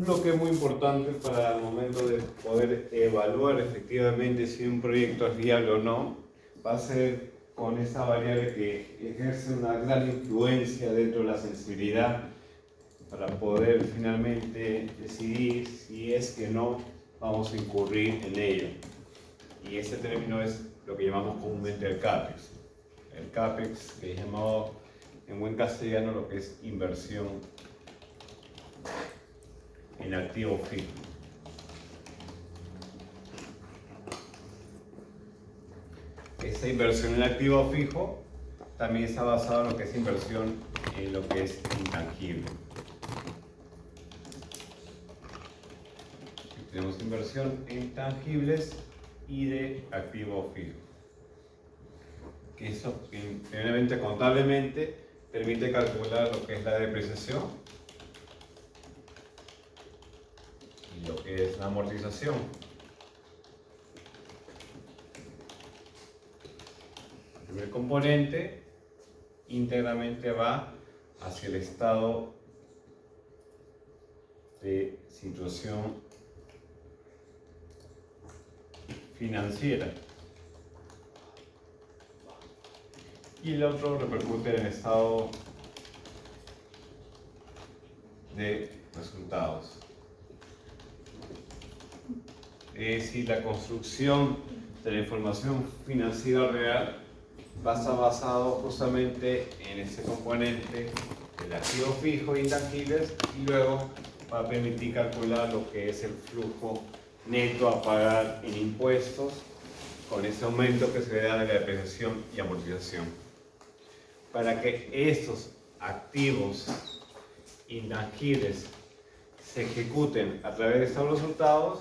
bloque muy importante para el momento de poder evaluar efectivamente si un proyecto es viable o no, va a ser con esa variable que ejerce una gran influencia dentro de la sensibilidad para poder finalmente decidir si es que no vamos a incurrir en ello. Y ese término es lo que llamamos comúnmente el CAPEX. El CAPEX, que es llamado en buen castellano lo que es inversión en activo fijo. Esa inversión en activo fijo también está basada en lo que es inversión en lo que es intangible. Tenemos inversión en tangibles y de activo fijo. Que eso, primeramente, contablemente, permite calcular lo que es la depreciación y lo que es la amortización. El primer componente íntegramente va hacia el estado de situación financiera y el otro repercute en el estado de resultados. Es decir, la construcción de la información financiera real va a estar basado justamente en ese componente del activo fijo e intangibles y luego va a permitir calcular lo que es el flujo neto a pagar en impuestos con ese aumento que se le da de la depreciación y amortización. Para que estos activos intangibles se ejecuten a través de estos resultados,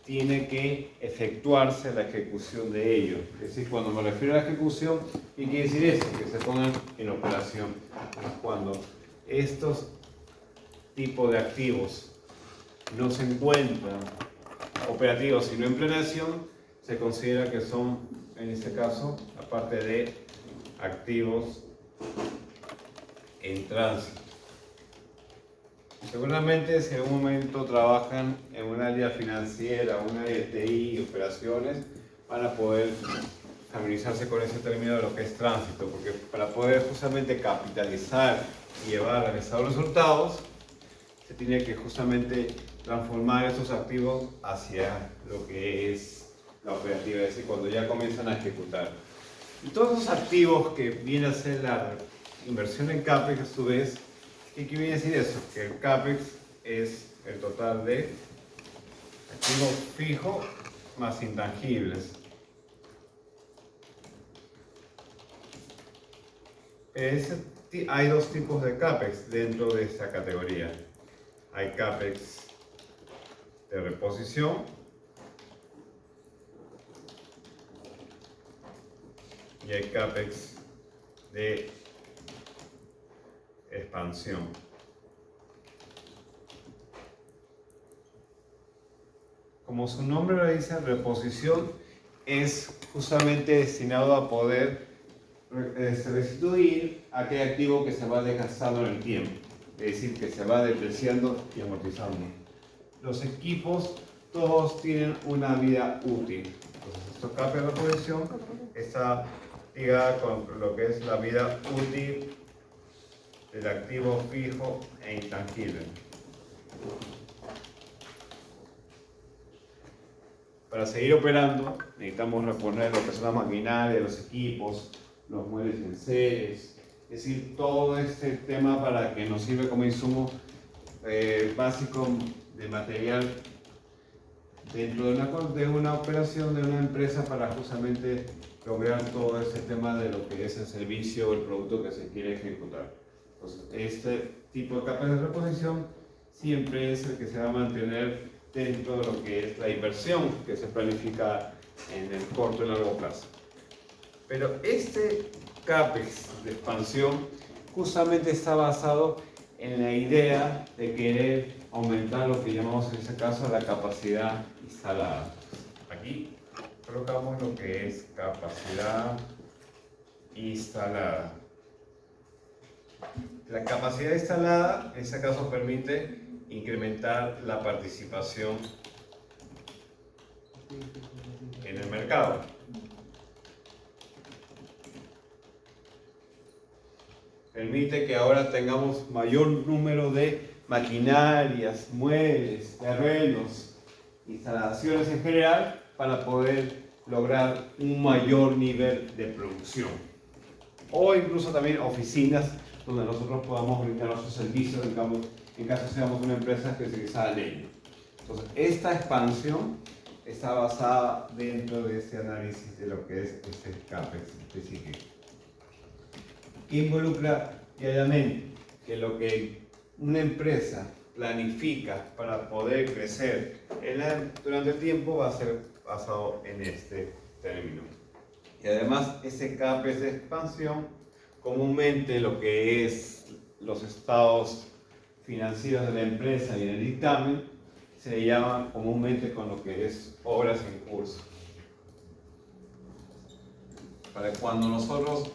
tiene que efectuarse la ejecución de ellos. Es decir, cuando me refiero a la ejecución, ¿qué quiere decir eso? Que se pongan en operación. Cuando estos tipos de activos no se encuentran operativos sino en planeación, se considera que son, en este caso, aparte de activos en tránsito. Seguramente si en algún momento trabajan en un área financiera, un área de TI, operaciones, van a poder familiarizarse con ese término de lo que es tránsito, porque para poder justamente capitalizar y llevar al estado de resultados, se tiene que justamente transformar esos activos hacia lo que es la operativa, es decir, cuando ya comienzan a ejecutar. Y todos esos activos que viene a ser la inversión en CAPEX, a su vez, ¿qué viene a decir eso? Que el CAPEX es el total de activo fijo más intangibles. Hay dos tipos de CAPEX dentro de esta categoría. Hay CAPEX de reposición y hay CAPEX de expansión. Como su nombre lo dice, reposición es justamente destinado a poder restituir aquel activo que se va desgastando en el tiempo, es decir, que se va depreciando y amortizando. Los equipos todos tienen una vida útil. Entonces, estos CAPEX de reposición está ligada con lo que es la vida útil del activo fijo e intangible. Para seguir operando necesitamos reponer lo que son las maquinarias, los equipos, los muebles y enseres, es decir, todo este tema para que nos sirve como insumo básico de material dentro de una operación de una empresa para justamente lograr todo ese tema de lo que es el servicio o el producto que se quiere ejecutar. Entonces, este tipo de capas de reposición siempre es el que se va a mantener dentro de lo que es la inversión que se planifica en el corto y largo plazo. Pero este CAPEX de expansión justamente está basado en la idea de querer aumentar lo que llamamos en este caso la capacidad instalada. Aquí colocamos lo que es capacidad instalada. La capacidad instalada en este caso permite incrementar la participación en el mercado. Permite que ahora tengamos mayor número de maquinarias, muebles, terrenos, instalaciones en general para poder lograr un mayor nivel de producción. O incluso también oficinas donde nosotros podamos brindar nuestros servicios en caso seamos una empresa especializada en ello. Entonces, esta expansión está basada dentro de este análisis de lo que es este CAPEX específico. Involucra diariamente que lo que una empresa planifica para poder crecer durante el tiempo va a ser basado en este término. Y además, ese CAPEX de expansión, comúnmente lo que es los estados financieros de la empresa y en el dictamen, se le llama comúnmente con lo que es obras en curso. Para cuando nosotros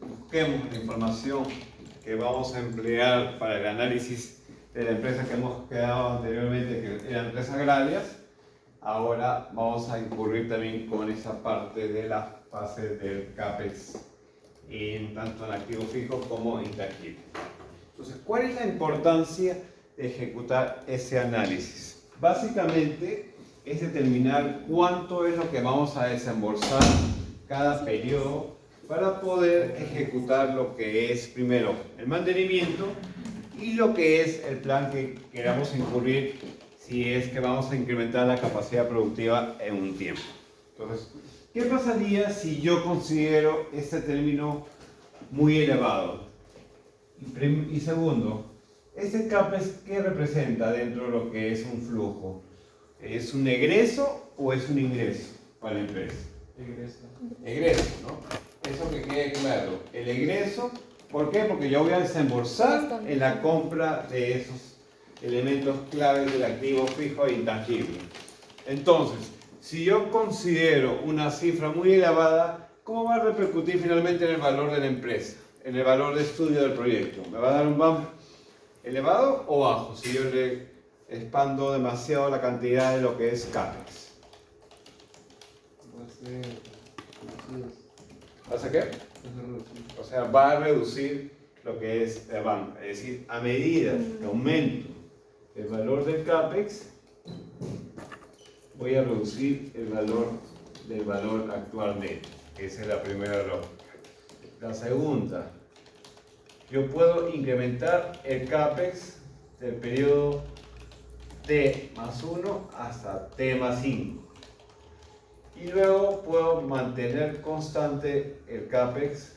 busquemos la información que vamos a emplear para el análisis de la empresa que hemos quedado anteriormente, que eran empresas agrarias, ahora vamos a incurrir también con esa parte de la fase del CAPEX, tanto en activo fijo como intangible. Entonces, ¿cuál es la importancia de ejecutar ese análisis? Básicamente es determinar cuánto es lo que vamos a desembolsar cada periodo para poder ejecutar lo que es primero el mantenimiento y lo que es el plan que queramos incurrir si es que vamos a incrementar la capacidad productiva en un tiempo. Entonces, ¿qué pasaría si yo considero este término muy elevado? Y segundo, ¿este CAPEX qué representa dentro de lo que es un flujo? ¿Es un egreso o es un ingreso para la empresa? Egreso. Egreso, ¿no? Eso que quede claro. El egreso, ¿por qué? Porque yo voy a desembolsar en la compra de esos elementos claves del activo fijo e intangible. Entonces, si yo considero una cifra muy elevada, ¿cómo va a repercutir finalmente en el valor de la empresa? En el valor de estudio del proyecto. ¿Me va a dar un bump elevado o bajo si yo le expando demasiado la cantidad de lo que es CAPEX? ¿Hace qué? O sea, va a reducir lo que es el bump. Es decir, a medida que aumento el valor del CAPEX, voy a reducir el valor del valor actual neto. Esa es la primera lógica. La segunda, yo puedo incrementar el CAPEX del periodo T más 1 hasta T más 5. Y luego puedo mantener constante el CAPEX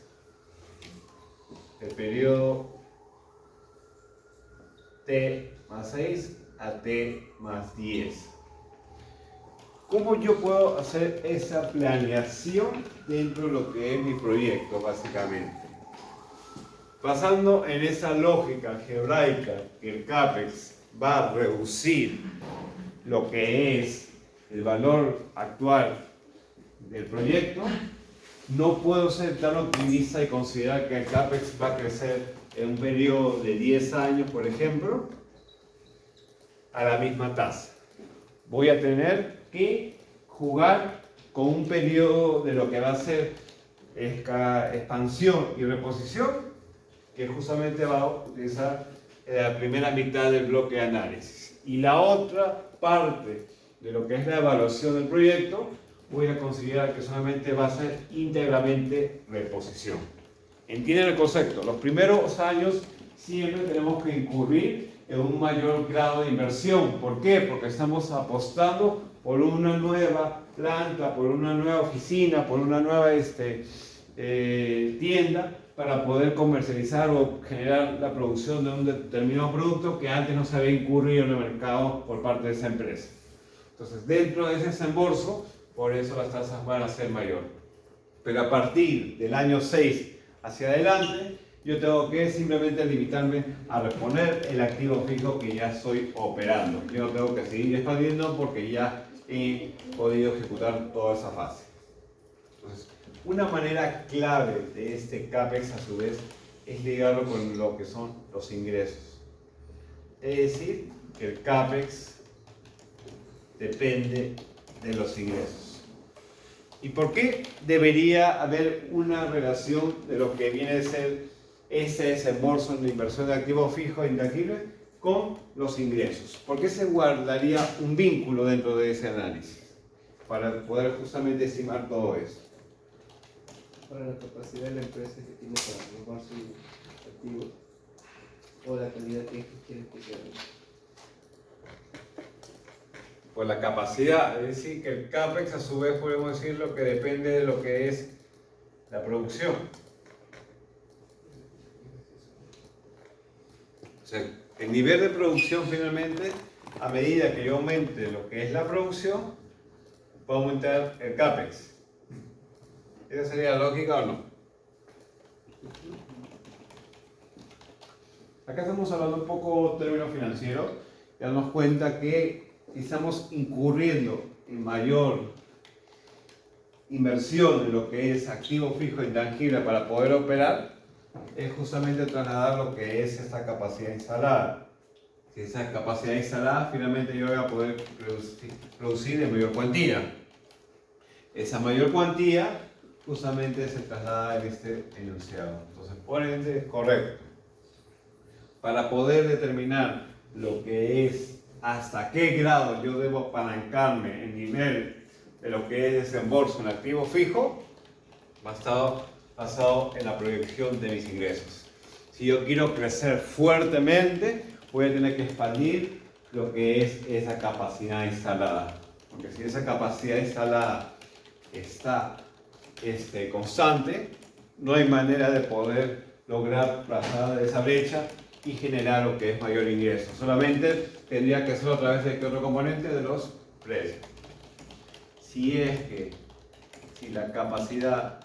del periodo T más 6 a T más 10. ¿Cómo yo puedo hacer esa planeación dentro de lo que es mi proyecto, básicamente? Basando en esa lógica algebraica que el CAPEX va a reducir lo que es el valor actual del proyecto, no puedo ser tan optimista y considerar que el CAPEX va a crecer en un periodo de 10 años, por ejemplo, a la misma tasa. Voy a tener que jugar con un periodo de lo que va a ser expansión y reposición, que justamente va a utilizar la primera mitad del bloque de análisis. Y la otra parte de lo que es la evaluación del proyecto, voy a considerar que solamente va a ser íntegramente reposición. ¿Entienden el concepto? Los primeros años siempre tenemos que incurrir en un mayor grado de inversión. ¿Por qué? Porque estamos apostando por una nueva planta, por una nueva oficina, por una nueva tienda para poder comercializar o generar la producción de un determinado producto que antes no se había incurrido en el mercado por parte de esa empresa. Entonces, dentro de ese desembolso, por eso las tasas van a ser mayores. Pero a partir del año 6 hacia adelante, yo tengo que simplemente limitarme a reponer el activo fijo que ya estoy operando. Yo no tengo que seguir expandiendo porque ya he podido ejecutar toda esa fase. Entonces, una manera clave de este CAPEX a su vez es ligarlo con lo que son los ingresos. Es decir, que el CAPEX depende de los ingresos. ¿Y por qué debería haber una relación de lo que viene a ser ese desembolso en la inversión de activos fijos e intangibles con los ingresos? ¿Por qué se guardaría un vínculo dentro de ese análisis? Para poder justamente estimar todo eso. Para la capacidad de la empresa que tiene para renovar sus activos o la calidad que quiere que sea. Por la capacidad, es decir, que el CAPEX a su vez podemos decirlo que depende de lo que es la producción. O sea, el nivel de producción finalmente, a medida que yo aumente lo que es la producción, va a aumentar el CAPEX. ¿Esa sería la lógica o no? Acá estamos hablando un poco de términos financieros. Ya nos cuenta que si estamos incurriendo en mayor inversión en lo que es activo fijo e intangible para poder operar, es justamente trasladar lo que es esa capacidad instalada. Si esa capacidad instalada, finalmente yo voy a poder producir en mayor cuantía. Esa mayor cuantía justamente se traslada en este enunciado. Entonces, por ende, es correcto. Para poder determinar lo que es hasta qué grado yo debo apalancarme en nivel de lo que es desembolso en activo fijo, basado en la proyección de mis ingresos. Si yo quiero crecer fuertemente, voy a tener que expandir lo que es esa capacidad instalada. Porque si esa capacidad instalada está constante, no hay manera de poder lograr pasar de esa brecha y generar lo que es mayor ingreso. Solamente tendría que hacerlo a través de qué otro componente, de los precios. Si la capacidad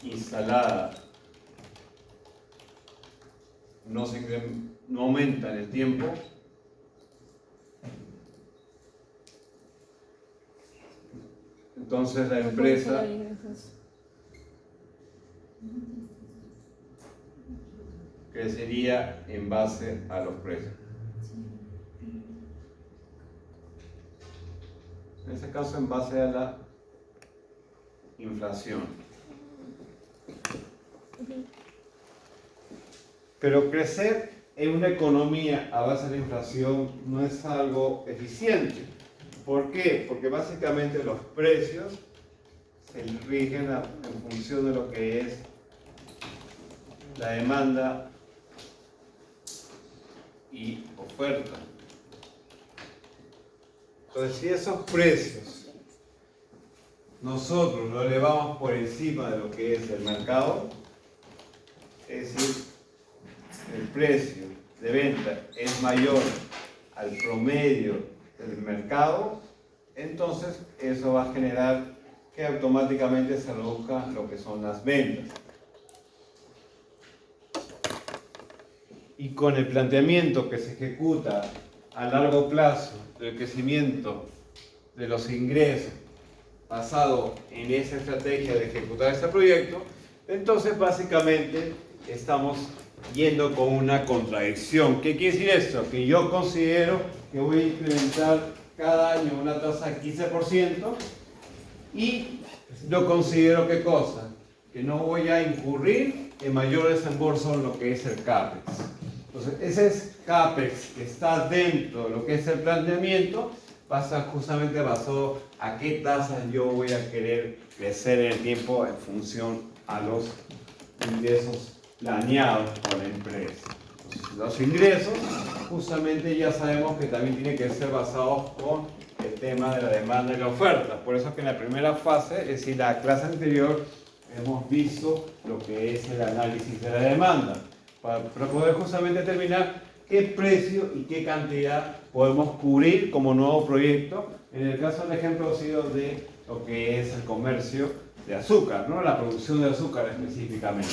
instalada no aumenta en el tiempo, entonces la empresa crecería en base a los precios. En este caso, en base a la inflación. Pero crecer en una economía a base de la inflación no es algo eficiente. ¿Por qué? Porque básicamente los precios se rigen en función de lo que es la demanda y oferta. Entonces, si esos precios nosotros lo elevamos por encima de lo que es el mercado, es decir, el precio de venta es mayor al promedio del mercado, entonces eso va a generar que automáticamente se reduzca lo que son las ventas. Y con el planteamiento que se ejecuta a largo plazo del crecimiento de los ingresos basado en esa estrategia de ejecutar ese proyecto, entonces básicamente estamos yendo con una contradicción. ¿Qué quiere decir esto? Que yo considero que voy a incrementar cada año una tasa de 15% y yo considero ¿qué cosa? Que no voy a incurrir en mayor desembolso en lo que es el CAPEX. Entonces, ese CAPEX que está dentro de lo que es el planteamiento pasa justamente basado a qué tasas yo voy a querer crecer en el tiempo en función a los ingresos planeados por la empresa. Entonces, los ingresos justamente ya sabemos que también tienen que ser basados con el tema de la demanda y la oferta. Por eso es que en la primera fase, es decir, la clase anterior, hemos visto lo que es el análisis de la demanda, para poder justamente determinar qué precio y qué cantidad podemos cubrir como nuevo proyecto. En el caso del ejemplo ha sido de lo que es el comercio de azúcar, ¿no? La producción de azúcar específicamente,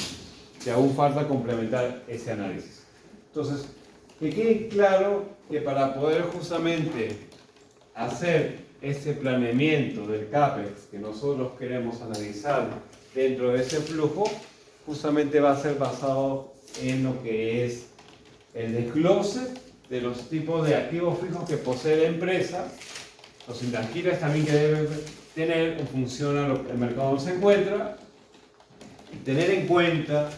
que aún falta complementar ese análisis. Entonces, que quede claro que para poder justamente hacer ese planeamiento del CAPEX que nosotros queremos analizar dentro de ese flujo, justamente va a ser basado en lo que es el desglose de los tipos de activos fijos que posee la empresa, los intangibles también que debe tener en función a lo que el mercado se encuentra, y tener en cuenta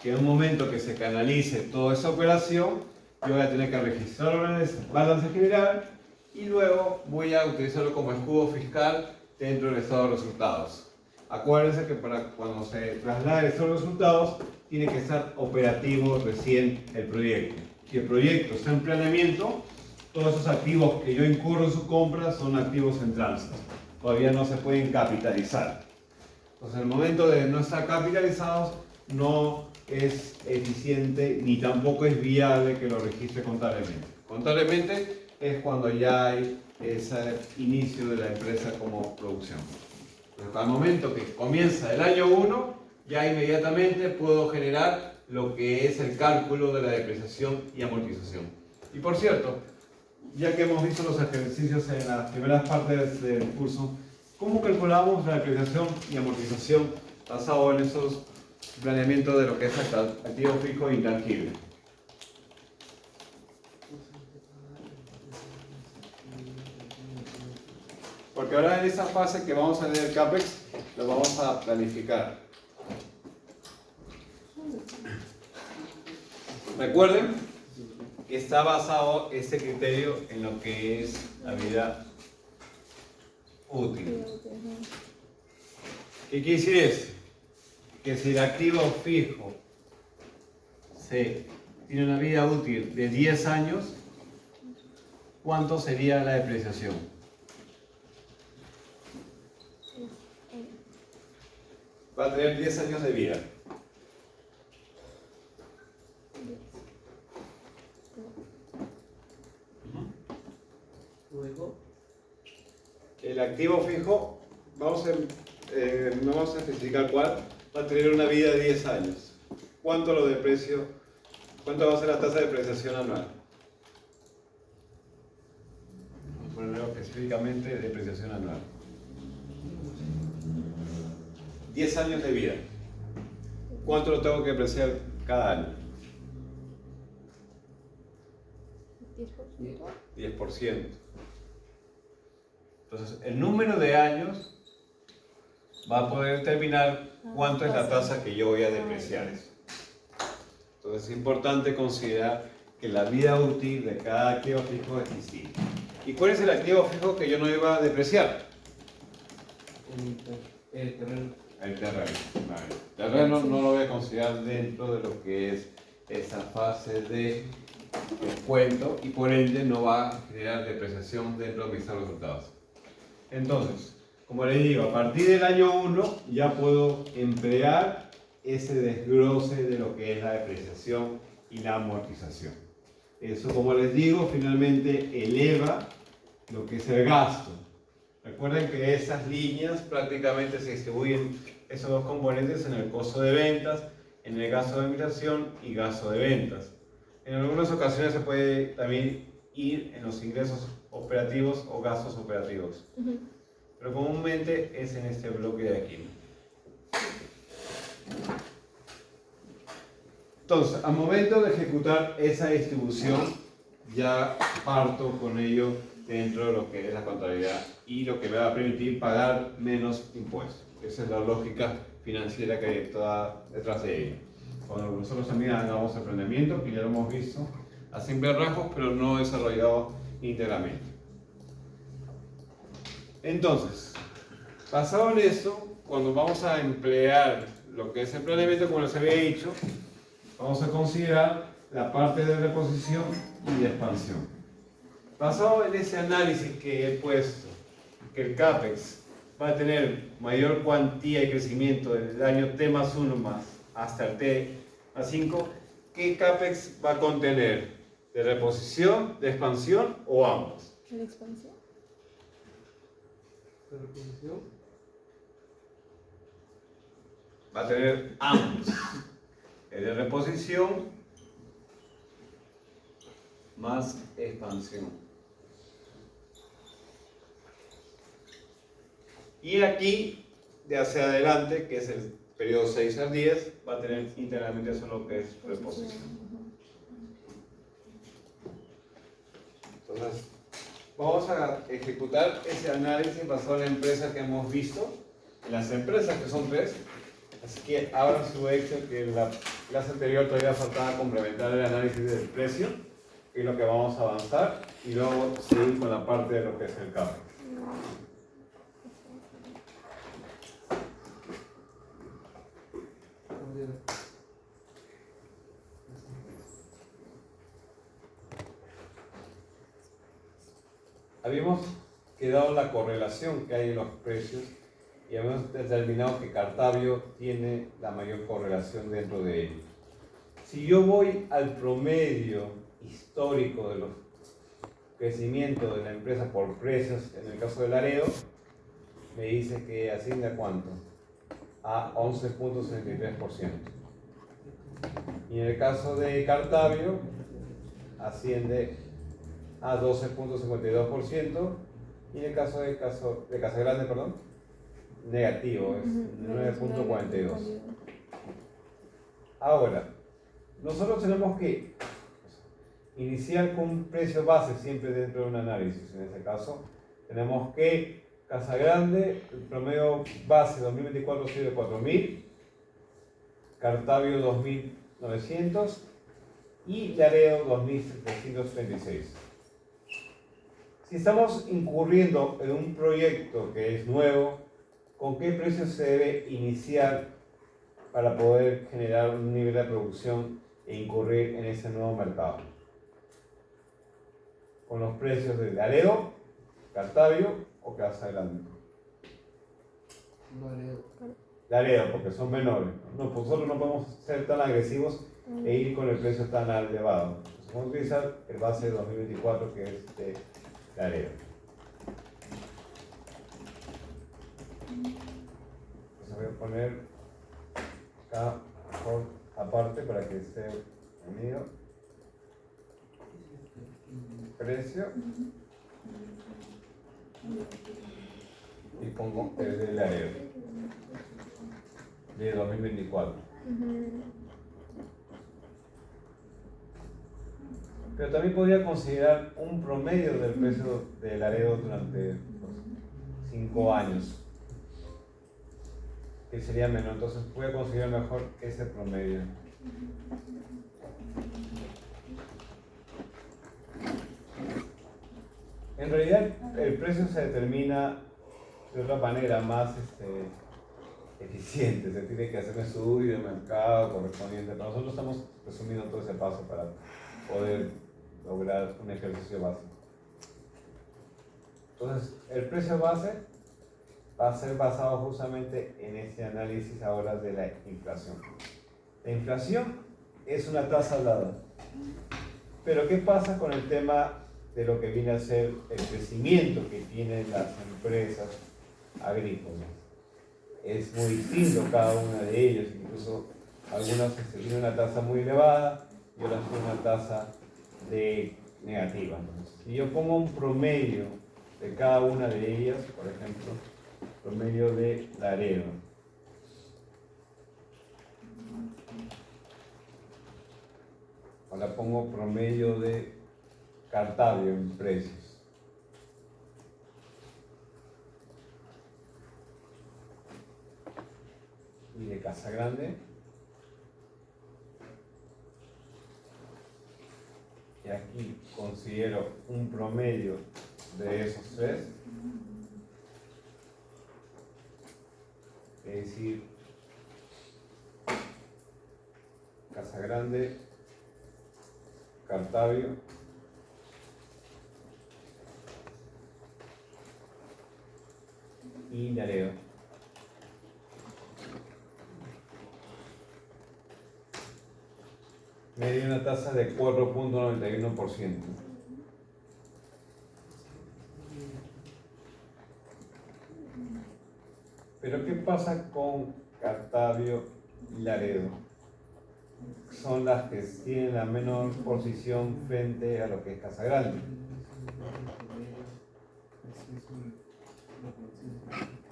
que en un momento que se canalice toda esa operación, yo voy a tener que registrar el balance general y luego voy a utilizarlo como escudo fiscal dentro del estado de resultados. Acuérdense que para cuando se traslade el estado de resultados, tiene que estar operativo recién el proyecto. Si el proyecto está en planeamiento, todos esos activos que yo incurro en su compra son activos en tránsito. Todavía no se pueden capitalizar. Entonces, en el momento de no estar capitalizados, no es eficiente ni tampoco es viable que lo registre contablemente. Contablemente es cuando ya hay ese inicio de la empresa como producción. Entonces, al momento que comienza el año 1, ya inmediatamente puedo generar lo que es el cálculo de la depreciación y amortización. Y por cierto, ya que hemos visto los ejercicios en las primeras partes del curso, ¿cómo calculamos la depreciación y amortización basado en esos planeamientos de lo que es activo fijo e intangible? Porque ahora en esa fase que vamos a leer CAPEX, lo vamos a planificar. Recuerden que está basado este criterio en lo que es la vida útil. ¿Qué quiere decir eso? Que si el activo fijo tiene una vida útil de 10 años, ¿cuánto sería la depreciación? Va a tener 10 años de vida. Luego, El activo fijo, no vamos a especificar cuál, va a tener una vida de 10 años. ¿Cuánto lo deprecio? ¿Cuánto va a ser la tasa de depreciación anual? Vamos a ponerlo específicamente de depreciación anual. 10 años de vida. ¿Cuánto lo tengo que depreciar cada año? 10%. Entonces, el número de años va a poder determinar cuánto es la tasa que yo voy a depreciar eso. Entonces, es importante considerar que la vida útil de cada activo fijo es distinta. ¿Y cuál es el activo fijo que yo no iba a depreciar? el terreno. El terreno. Vale. El terreno no lo voy a considerar dentro de lo que es esa fase de descuento y por ende no va a generar depreciación dentro de mis resultados. Entonces, como les digo, a partir del año 1 ya puedo emplear ese desglose de lo que es la depreciación y la amortización. Eso, como les digo, finalmente eleva lo que es el gasto. Recuerden que esas líneas prácticamente se distribuyen esos dos componentes en el costo de ventas, en el gasto de administración y gasto de ventas. En algunas ocasiones se puede también ir en los ingresos operativos o gastos operativos. Pero comúnmente es en este bloque de aquí. Entonces, al momento de ejecutar esa distribución, ya parto con ello dentro de lo que es la contabilidad y lo que me va a permitir pagar menos impuestos. Esa es la lógica financiera que está detrás de ello. Cuando nosotros también hagamos el planeamiento, que ya lo hemos visto a simples rasgos, pero no desarrollado íntegramente. Entonces, basado en esto, cuando vamos a emplear lo que es el planeamiento, como les había dicho, vamos a considerar la parte de reposición y de expansión. Basado en ese análisis que he puesto, que el CAPEX va a tener mayor cuantía y crecimiento del año T más 1 más hasta el T más 5, ¿qué CAPEX va a contener? ¿De reposición, de expansión o ambos? ¿La expansión? ¿De reposición? Va a tener ambos. El de reposición más expansión. Y aquí, de hacia adelante, que es el periodo 6 al 10, va a tener íntegramente solo que es reposición. Entonces, vamos a ejecutar ese análisis basado en la empresa que hemos visto, en las empresas que son 3. Así que abran su Excel, que en la clase anterior todavía faltaba complementar el análisis del precio, que es lo que vamos a avanzar, y luego seguir con la parte de lo que es el CAPEX. Habíamos quedado la correlación que hay en los precios y habíamos determinado que Cartavio tiene la mayor correlación dentro de ellos. Si yo voy al promedio histórico de los crecimientos de la empresa por precios, en el caso de Laredo, me dice que asciende a ¿cuánto? A 11.73%. Y en el caso de Cartavio, asciende a 12.52%. Y en el caso de Casagrande, perdón, negativo, es 9.42. Ahora, nosotros tenemos que iniciar con un precio base siempre dentro de un análisis. En este caso, tenemos que Casagrande, el promedio base 2024 ha sido de 4.000, Cartavio 2.900 y Laredo 2.736. Si estamos incurriendo en un proyecto que es nuevo, ¿con qué precio se debe iniciar para poder generar un nivel de producción e incurrir en ese nuevo mercado? ¿Con los precios de Laredo, Cartavio o Casagrande? Laredo, porque son menores. Nosotros no podemos ser tan agresivos e ir con el precio tan elevado. Entonces, vamos a utilizar el base de 2024, que es de Laredo. Entonces voy a poner acá por aparte para que esté unido. Precio. Y pongo el de Laredo de 2024. Pero también podría considerar un promedio del precio de Laredo durante 5 años, que sería menor. Entonces voy a considerar mejor ese promedio. En realidad el precio se determina de otra manera más eficiente. Se tiene que hacer un estudio de mercado correspondiente, pero nosotros estamos resumiendo todo ese paso para poder lograr un ejercicio básico. Entonces, el precio base va a ser basado justamente en este análisis ahora de la inflación. La inflación es una tasa hablada. Pero ¿qué pasa con el tema de lo que viene a ser el crecimiento que tienen las empresas agrícolas? Es muy distinto cada una de ellas, incluso algunas tienen una tasa muy elevada y otras tienen una tasa negativa. Si yo pongo un promedio de cada una de ellas, por ejemplo, promedio de Laredo, ahora pongo promedio de Cartavio en precios, y de Casagrande, y aquí considero un promedio de esos 3, es decir, Casagrande, Cartavio y Laredo. Me dio una tasa de 4.91%. Pero ¿qué pasa con Cartavio y Laredo? Son las que tienen la menor posición frente a lo que es Casagrande.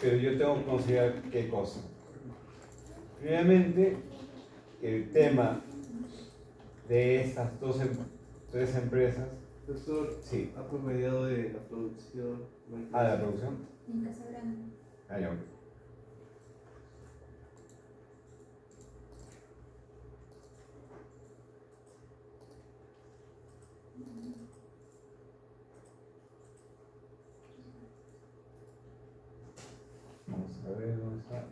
Pero yo tengo que considerar qué cosa. Primeramente, el tema de estas 3 empresas Profesor, Sí. ha promediado de la producción. Ah, ¿de la producción? En Casa Grande. Ah, ya, ok. Vamos a ver dónde está.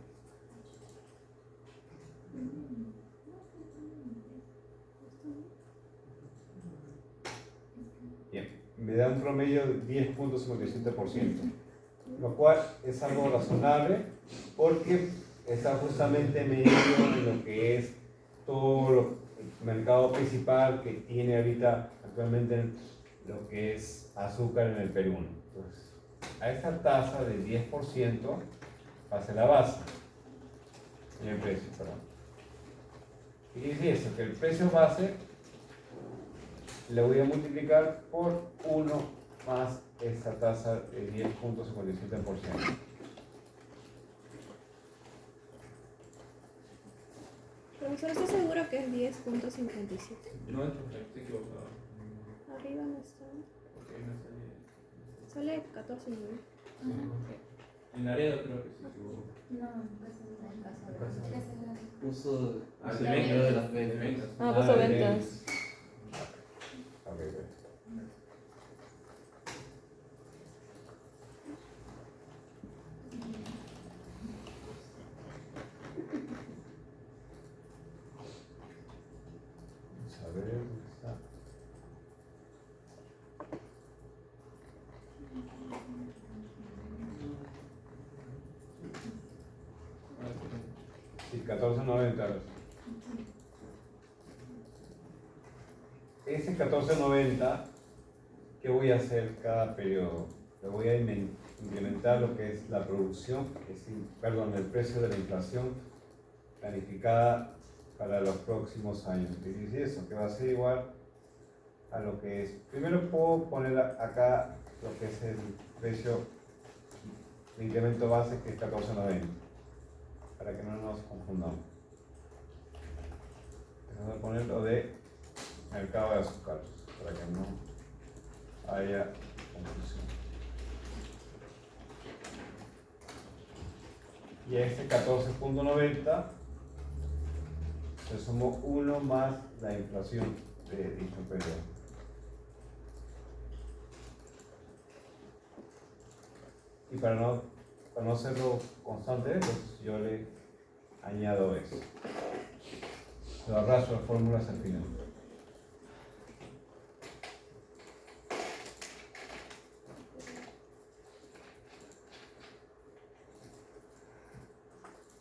Bien, me da un promedio de 10.57%, lo cual es algo razonable porque está justamente medido en lo que es todo el mercado principal que tiene ahorita actualmente lo que es azúcar en el Perú. Entonces, a esta tasa de 10% va a ser la base en el precio, perdón. ¿Qué quiere decir eso? Que el precio base le voy a multiplicar por 1 más esta tasa de 10.57%. Profesor, ¿estás seguro que es 10.57? No, estoy equivocado. Arriba no está. Porque no salía. Sale 14.9. En Laredo creo que se equivocó. No, en Casa Grande. Puso Ah, el de dinero de ventas. las ventas. Ah, puso de ventas. Ok, ok. Vamos a ver dónde está. Sí, 14.90. Ese 14.90, ¿qué voy a hacer cada periodo? Le voy a implementar lo que es la producción, perdón, el precio de la inflación planificada para los próximos años. ¿Qué dice eso? Que va a ser igual a lo que es. Primero puedo poner acá lo que es el precio de incremento base, que es 14.90, para que no nos confundamos. Vamos a poner lo de mercado de azúcar, para que no haya confusión. Y a este 14.90 se sumó 1 más la inflación de dicho periodo. Y para no hacerlo constante, pues yo le añado eso. Lo arrastro las fórmulas al final.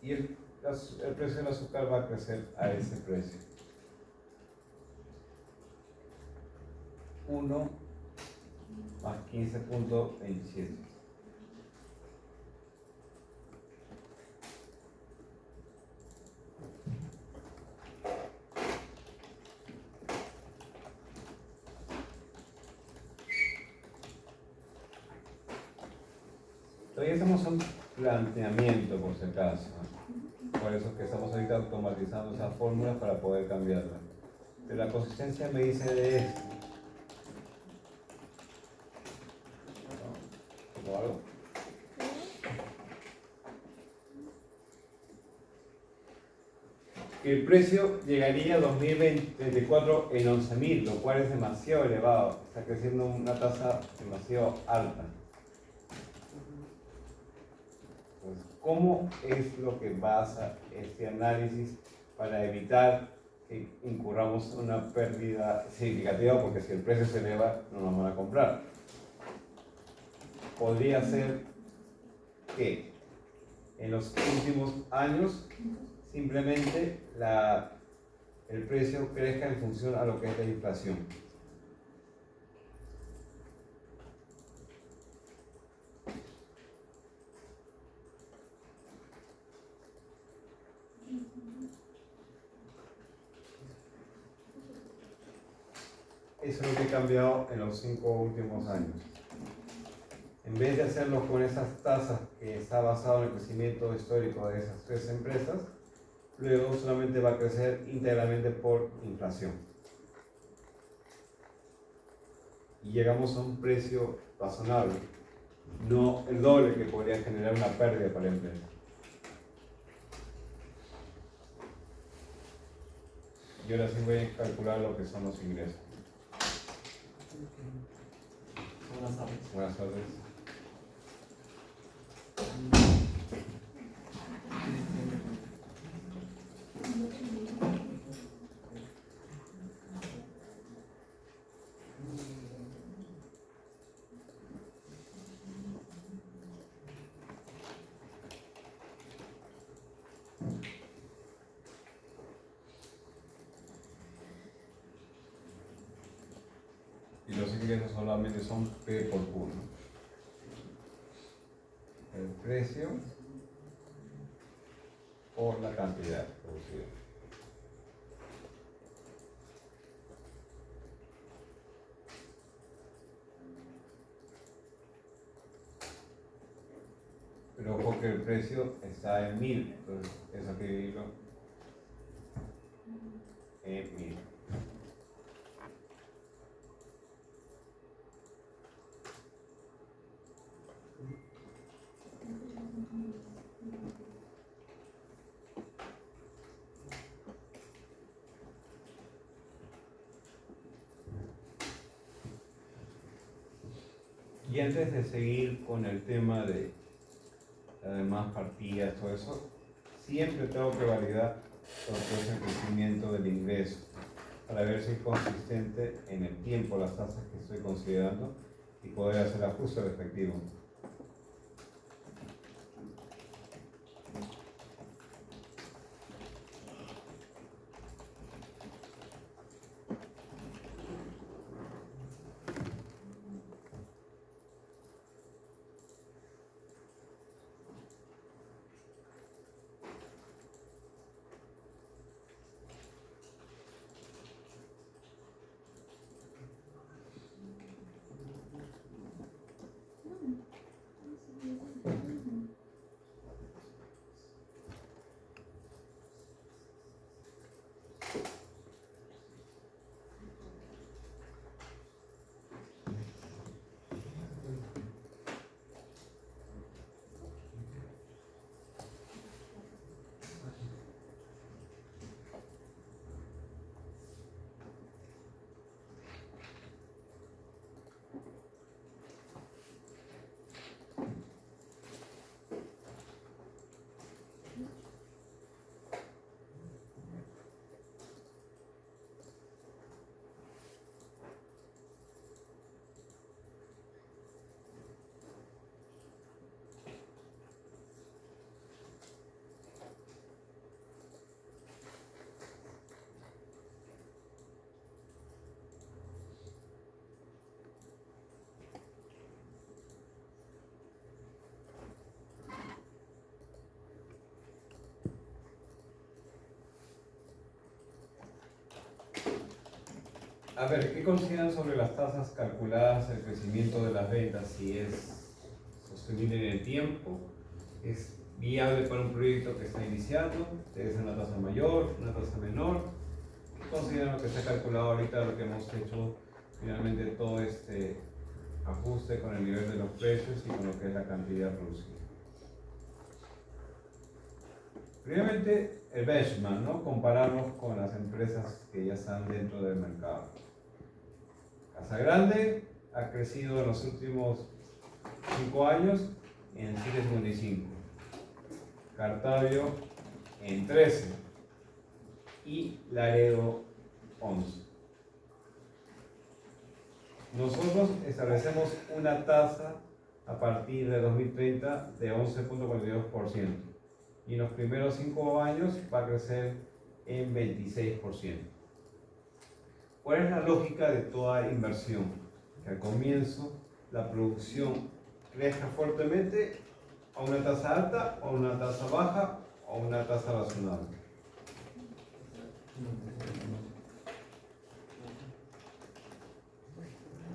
Y el precio del azúcar va a crecer a ese precio. 1 más 15.27. Todavía estamos en un planteamiento, por si acaso. Por eso es que estamos ahorita automatizando esas fórmulas para poder cambiarlas. Pero la consistencia me dice de esto. ¿O algo? Que el precio llegaría a 2024 en 11.000, lo cual es demasiado elevado. Está creciendo una tasa demasiado alta. Entonces, ¿cómo es lo que basa este análisis para evitar que incurramos una pérdida significativa? Porque si el precio se eleva, no nos van a comprar. Podría ser que en los últimos años simplemente el precio crezca en función a lo que es la inflación. Eso es lo que ha cambiado en los 5 últimos años. En vez de hacerlo con esas tasas que está basado en el crecimiento histórico de esas 3 empresas, luego solamente va a crecer íntegramente por inflación. y llegamos a un precio razonable, no el doble que podría generar una pérdida para la empresa. Y ahora sí voy a calcular lo que son los ingresos. Buenas tardes. Buenas tardes. Y los ingresos solamente son P por Q, ¿no? El precio por la cantidad producida. Pero ojo que el precio está en 1000, entonces eso hay que dividirlo en 1000. Y antes de seguir con el tema de las demás partidas, todo eso, siempre tengo que validar lo que es el crecimiento del ingreso para ver si es consistente en el tiempo las tasas que estoy considerando y poder hacer ajuste al efectivo. A ver, ¿qué consideran sobre las tasas calculadas, el crecimiento de las ventas? Si es sostenible en el tiempo, es viable para un proyecto que está iniciando, debe ser una tasa mayor, una tasa menor. ¿Qué consideran lo que se ha calculado ahorita, lo que hemos hecho finalmente todo este ajuste con el nivel de los precios y con lo que es la cantidad producida? Primeramente, el benchmark, ¿no? Compararnos con las empresas que ya están dentro del mercado. Casa Grande ha crecido en los últimos 5 años en 7.55, Cartavio en 13 y Laredo 11. Nosotros establecemos una tasa a partir de 2030 de 11.42%. Y en los primeros 5 años va a crecer en 26%. ¿Cuál es la lógica de toda inversión? Que al comienzo la producción crezca fuertemente a una tasa alta, o a una tasa baja, o a una tasa razonable.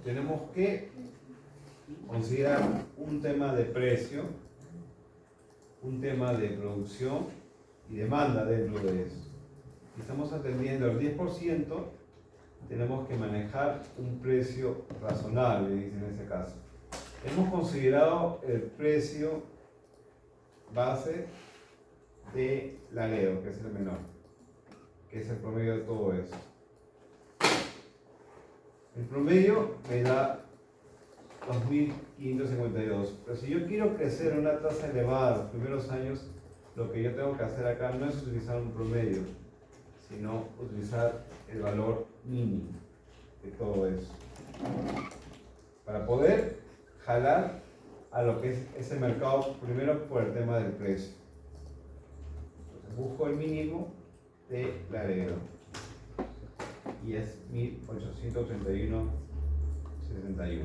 Tenemos que considerar un tema de precio, un tema de producción y demanda dentro de eso. Estamos atendiendo el 10% tenemos que manejar un precio razonable, dice en ese caso. Hemos considerado el precio base de Laredo, que es el menor, que es el promedio de todo eso. El promedio me da 2.552, pero si yo quiero crecer a una tasa elevada los primeros años, lo que yo tengo que hacer acá no es utilizar un promedio, sino utilizar el valor mínimo de todo eso, para poder jalar a lo que es ese mercado, primero por el tema del precio. Entonces busco el mínimo de Laredo y es 1831.61.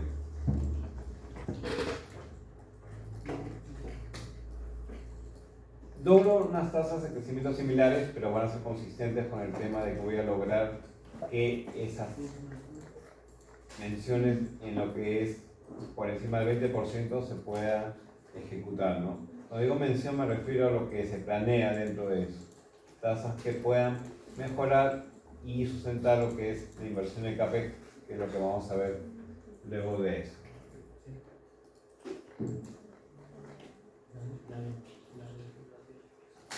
Logro unas tasas de crecimiento similares, pero van a ser consistentes con el tema de que voy a lograr que esas menciones en lo que es por encima del 20% se pueda ejecutar, ¿no? Cuando digo mención me refiero a lo que se planea dentro de eso. Tasas que puedan mejorar y sustentar lo que es la inversión en CAPEX, que es lo que vamos a ver luego de eso.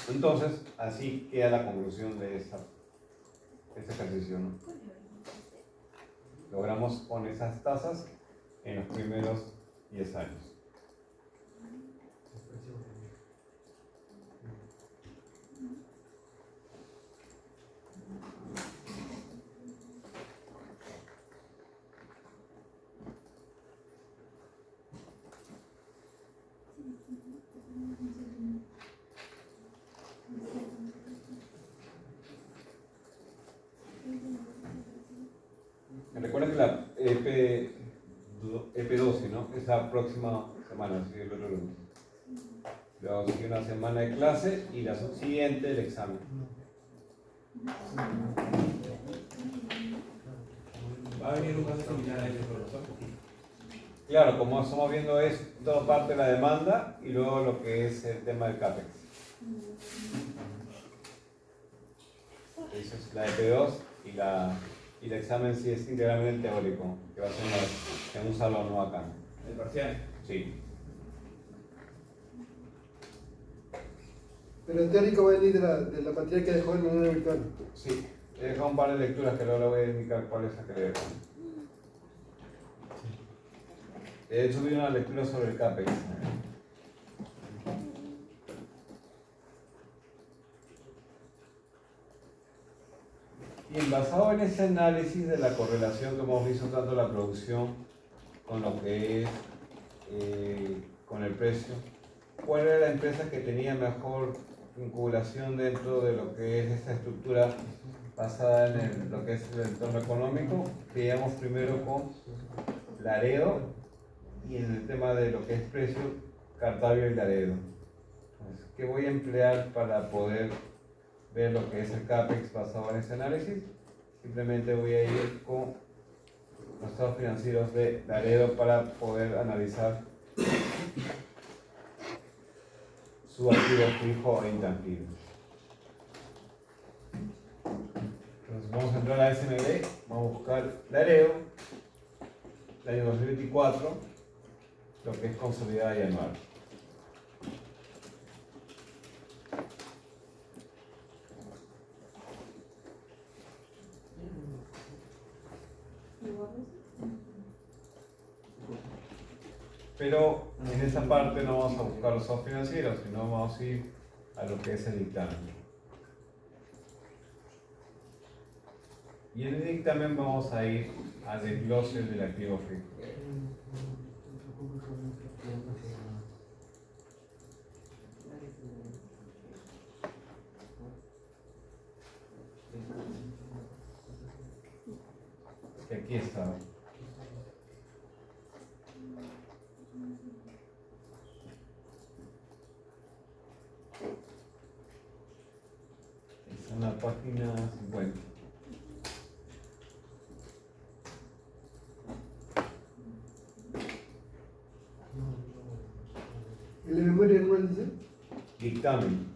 Entonces, así queda la conclusión de este ejercicio, ¿no? Logramos con esas tasas en los primeros 10 años. Recuerda que la EP12, ¿no? Es la próxima semana, ¿sí? El otro lunes. Luego sigue una semana de clase y la siguiente el examen. Va a venir un caso similar a ese profesor. Claro, como estamos viendo es toda parte de la demanda y luego lo que es el tema del CAPEX. Esa es la EP2 y el examen sí es integralmente teórico, que va a ser en un salón, no acá. El parcial. Sí. Pero el teórico va a venir de la materia que dejó en la unidad virtual. Sí, he dejado un par de lecturas que luego le voy a indicar cuál es la que le dejo. He subido una lectura sobre el CAPEX. Bien, basado en ese análisis de la correlación que hemos visto tanto la producción con lo que es con el precio, ¿cuál era la empresa que tenía mejor vinculación dentro de lo que es esta estructura basada en lo que es el entorno económico? Veíamos primero con Laredo y en el tema de lo que es precio, Cartavio y Laredo. Entonces, ¿qué voy a emplear para poder ver lo que es el CAPEX basado en ese análisis? Simplemente voy a ir con los estados financieros de Laredo para poder analizar su activo fijo e intangible. Entonces vamos a entrar a SMD, vamos a buscar Laredo, el año 2024, lo que es consolidada y anual. Pero en esa parte no vamos a buscar los estados financieros, sino vamos a ir a lo que es el dictamen. Y en el dictamen vamos a ir al desglose del activo fijo. Que aquí está. Es en la página 50. ¿En la memoria anual dice? Dictamen.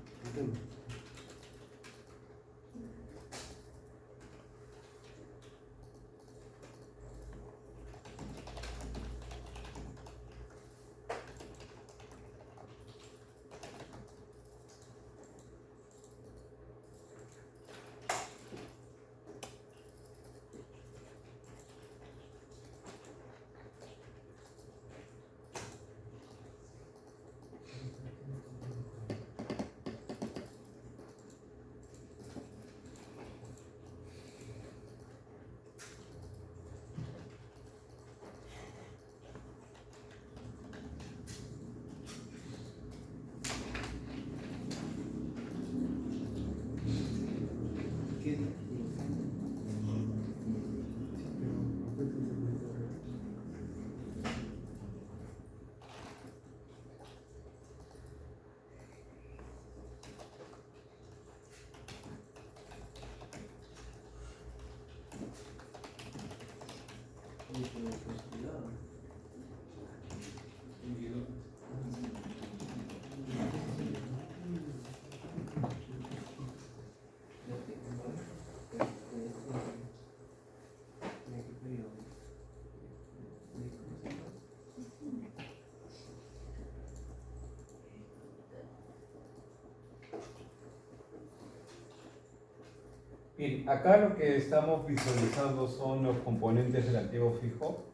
Bien, acá lo que estamos visualizando son los componentes del activo fijo,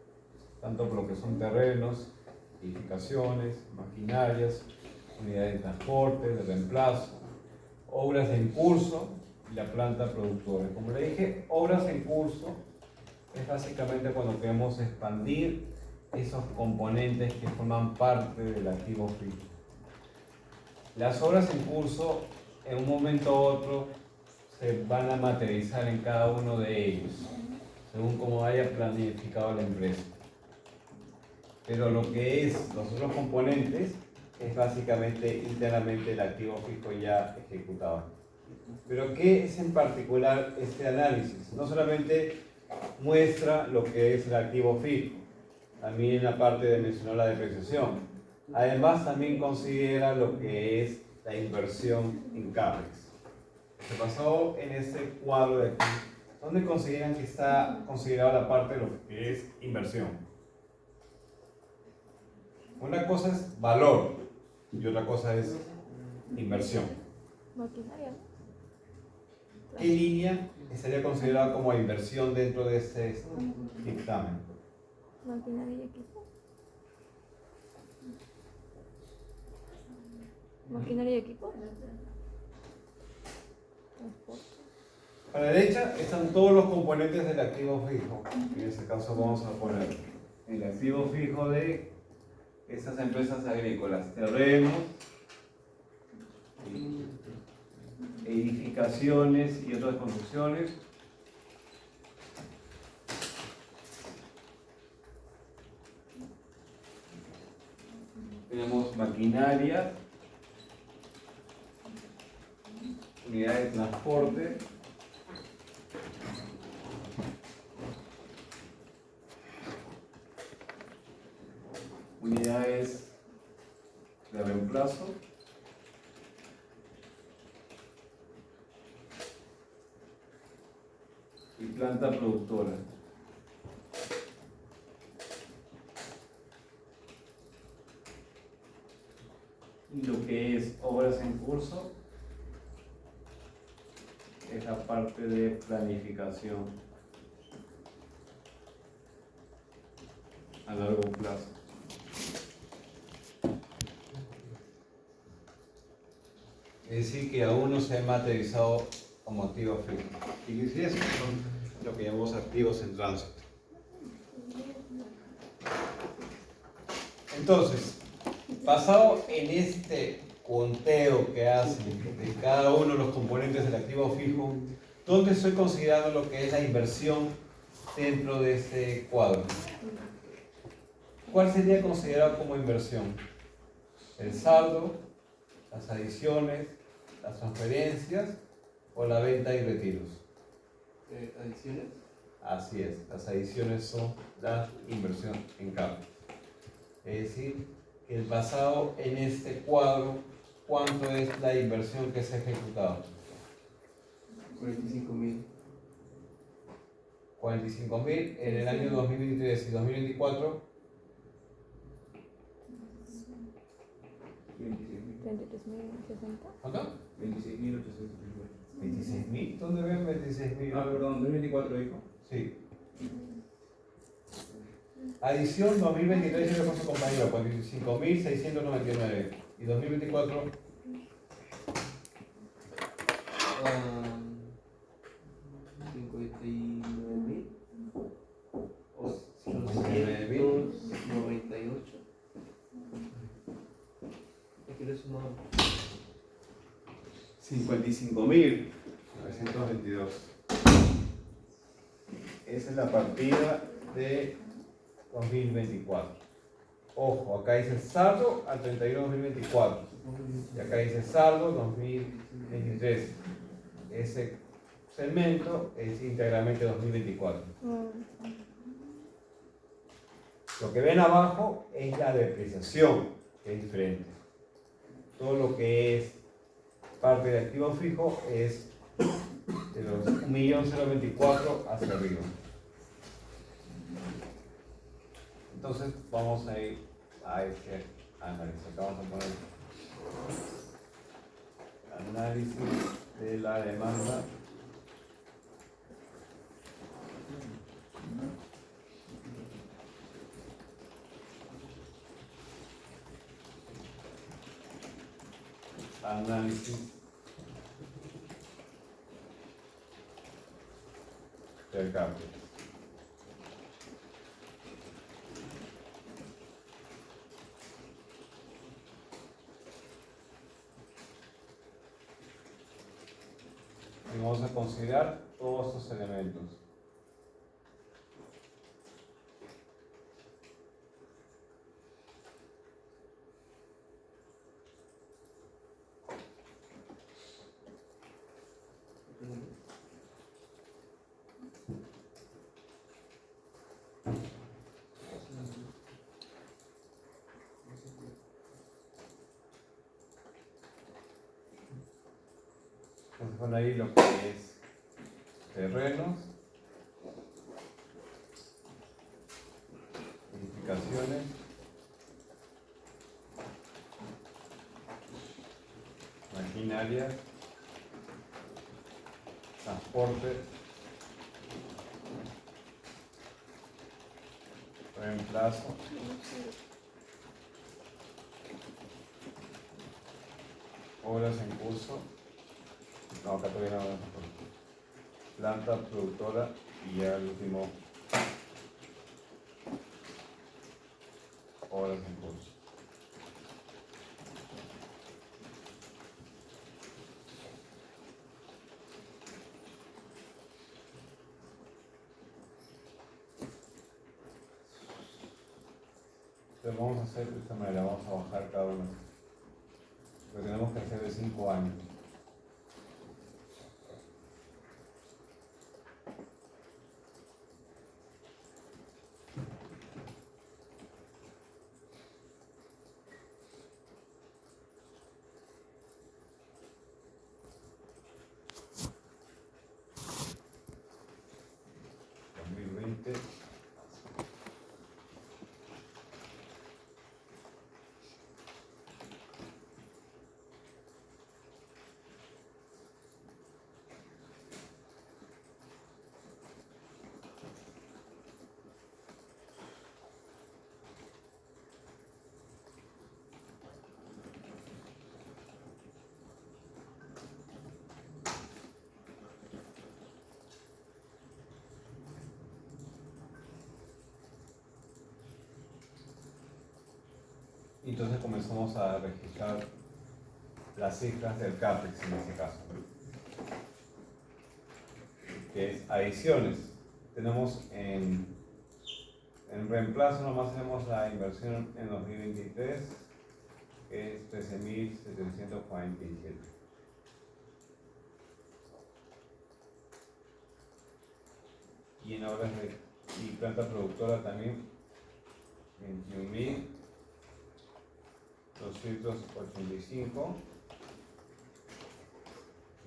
tanto por lo que son terrenos, edificaciones, maquinarias, unidades de transporte, de reemplazo, obras en curso y la planta productora. Como le dije, obras en curso es básicamente cuando queremos expandir esos componentes que forman parte del activo fijo. Las obras en curso, en un momento u otro, se van a materializar en cada uno de ellos, según como haya planificado la empresa. Pero lo que es los otros componentes es básicamente internamente el activo fijo ya ejecutado. Pero ¿qué es en particular este análisis? No solamente muestra lo que es el activo fijo, también la parte de mencionar la depreciación. Además también considera lo que es la inversión en CAPEX. Se pasó en este cuadro de aquí, ¿dónde consideran que está considerada la parte de lo que es inversión? Una cosa es valor y otra cosa es inversión. Maquinaria. ¿Qué línea estaría considerada como inversión dentro de este dictamen? Maquinaria y equipo. Maquinaria y equipo. Transporte. A la derecha están todos los componentes del activo fijo. En este caso vamos a poner el activo fijo de estas empresas agrícolas, terrenos, edificaciones y otras construcciones. Tenemos maquinaria, unidades de transporte, unidades de reemplazo, y planta productora. Y lo que es obras en curso es la parte de planificación a largo plazo. Es decir, que aún no se ha materializado como activo fijo. Y si esos son lo que llamamos activos en tránsito. Entonces, basado en este conteo que hacen de cada uno de los componentes del activo fijo, ¿dónde estoy considerando lo que es la inversión dentro de este cuadro? ¿Cuál sería considerado como inversión? ¿El saldo, las adiciones, las transferencias o la venta y retiros? Adiciones. Así es, las adiciones son la inversión en CAPEX. Es decir, que basado en este cuadro, ¿cuánto es la inversión que se ha ejecutado? 45.000. 45.000 en el año 2023 y 2024. 33.060. ¿Cuánto? 26.850. 26.000. ¿Dónde ven 26.000? Ah, perdón, 2024 dijo. Sí. Adición 2023, yo le puse compañero, 45.699. Y 2024, 59.000 o 59.000. 98. Aquí le sumamos 55.922. Esa es la partida de 2024. Ojo, acá dice saldo al 31-2024. Y acá dice saldo 2023. Ese segmento es íntegramente 2024. Lo que ven abajo es la depreciación, que es diferente. Todo lo que es parte de activo fijo es de los 1.024.000 hacia arriba. Entonces vamos a ir a este análisis. Acá vamos a poner análisis de la demanda análisis del CAPEX. Y vamos a considerar todos estos elementos. Vamos a poner ahí lo que es terrenos, edificaciones, maquinaria, transporte, reemplazo, obras en curso. No, acá todavía no vamos a poner. Planta productora y ya el último, obras en curso. Entonces vamos a hacer de esta manera, vamos a bajar cada uno. Lo tenemos que hacer de 5 años. Y entonces comenzamos a registrar las cifras del CAPEX en este caso, que es adiciones. Tenemos en reemplazo nomás tenemos la inversión en 2023, que es 13.747. Y en obras y planta productora también 21.285.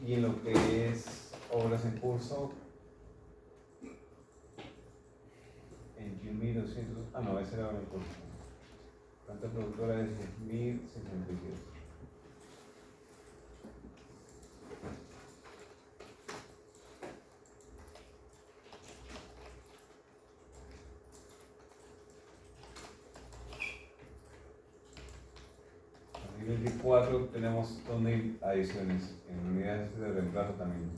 Y en lo que es obras en curso, 21.200. Ah, no, ese era en curso. Planta productora es 10.067. En 2024 tenemos 2.000 adiciones en unidades de reemplazo también.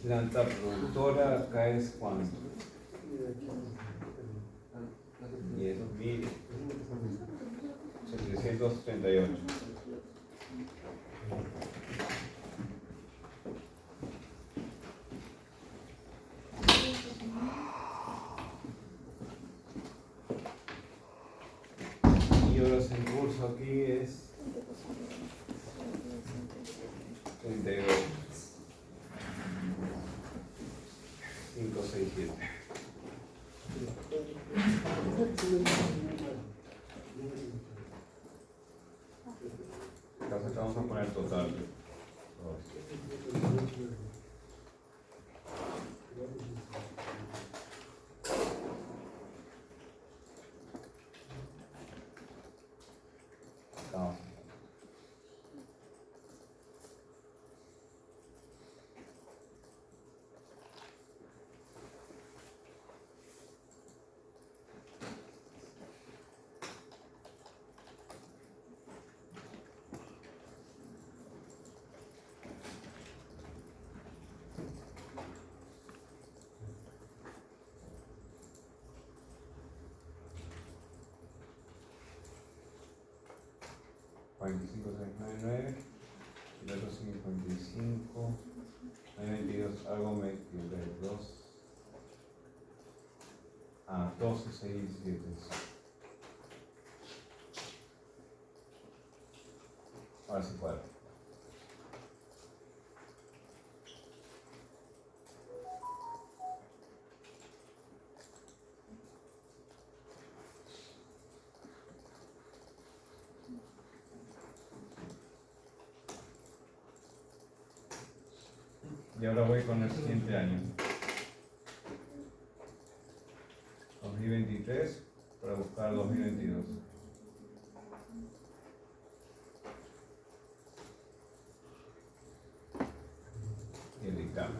Planta productora acá es cuánto? 10.738. 17. Entonces vamos a poner total. Vamos. $45,699 y el otro 55, 22, algo me equivoqué, 2, 12, 6, 17. Ahora sí cuadra. Y ahora voy con el siguiente año. 2023 para buscar 2022. Y el dictamen.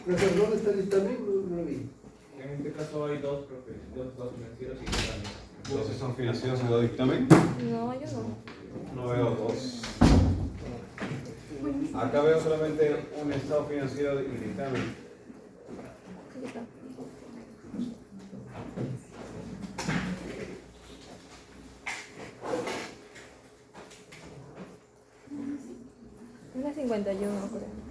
Profesor, ¿dónde está el dictamen? No lo vi. En este caso hay dos estados financieros y dictamen. ¿Entonces son financieros y los dictamen? No, yo no. No veo dos. Acá veo solamente un estado financiero y dictamen. Aquí está. Es la 51, creo.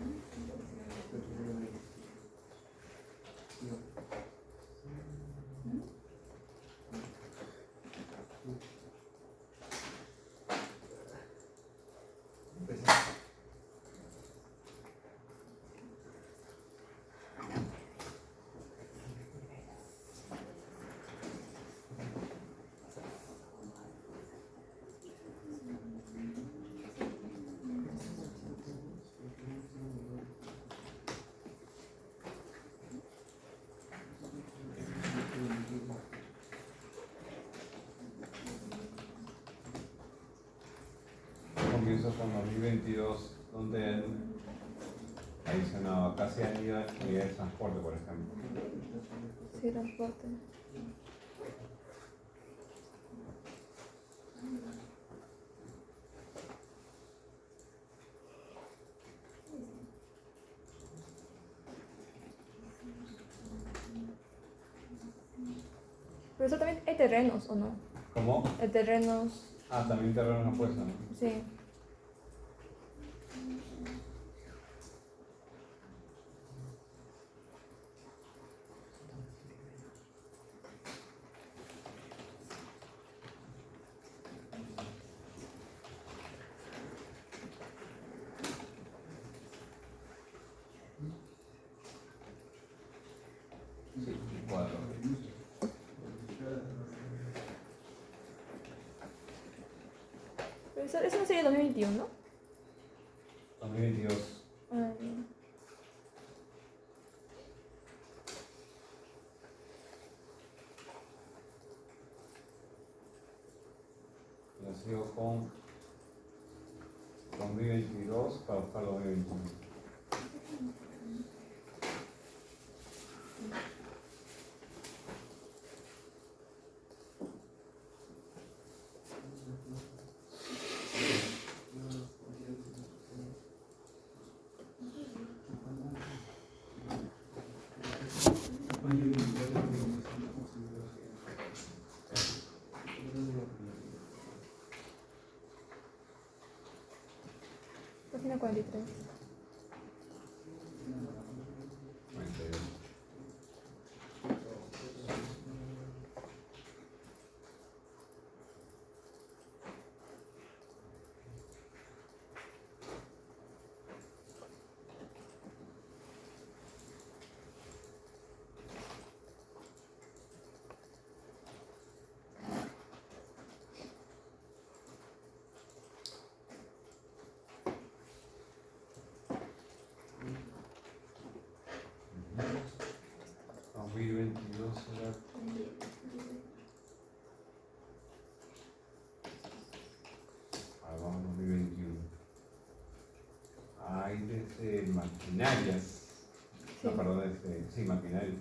Comienzo con 2022, donde él adicionaba casi al nivel de transporte, por ejemplo. Sí, transporte. Pero eso también hay terrenos, ¿o no? ¿Cómo? Hay terrenos, También terreno no puesta, ¿no? sí. Sí, 4. Pero eso no sería 2021, ¿no? 2022. Ah, bien. La sigo con 2022 para buscar 2021. Página 43. 92. 2022 será. Vamos 2021. Hay desde maquinarias. Sí. No, perdón, sí, maquinarias.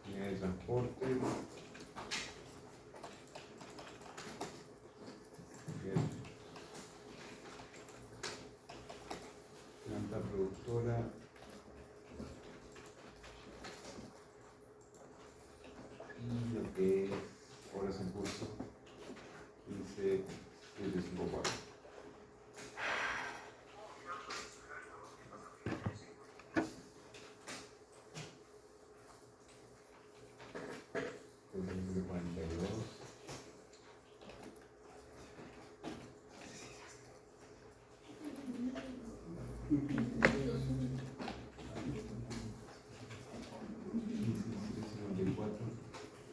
Línea de transporte. Bien. Planta productora. Y lo que es horas en curso 15.754. Entonces, 42.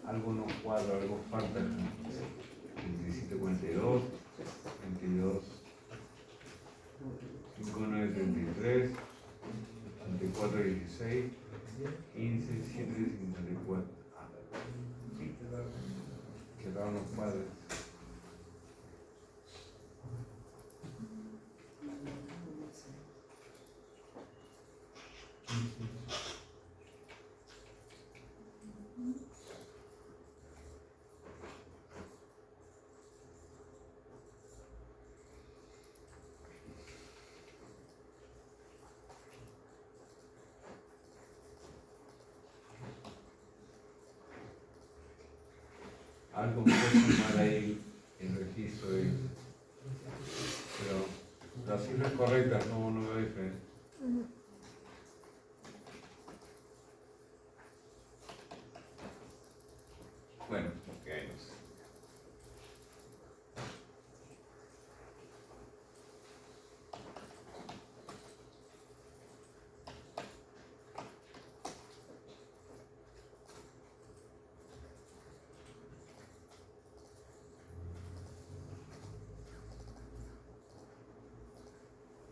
Algo no cuadra, algo falta. 17.42, 22, 5.933, 84.16, 15.754. Sí, quedaron los cuadros. Algo me puede sumar ahí el registro, pero las cifras correctas no veo diferencia. Ujú. Bueno, ok, no sé.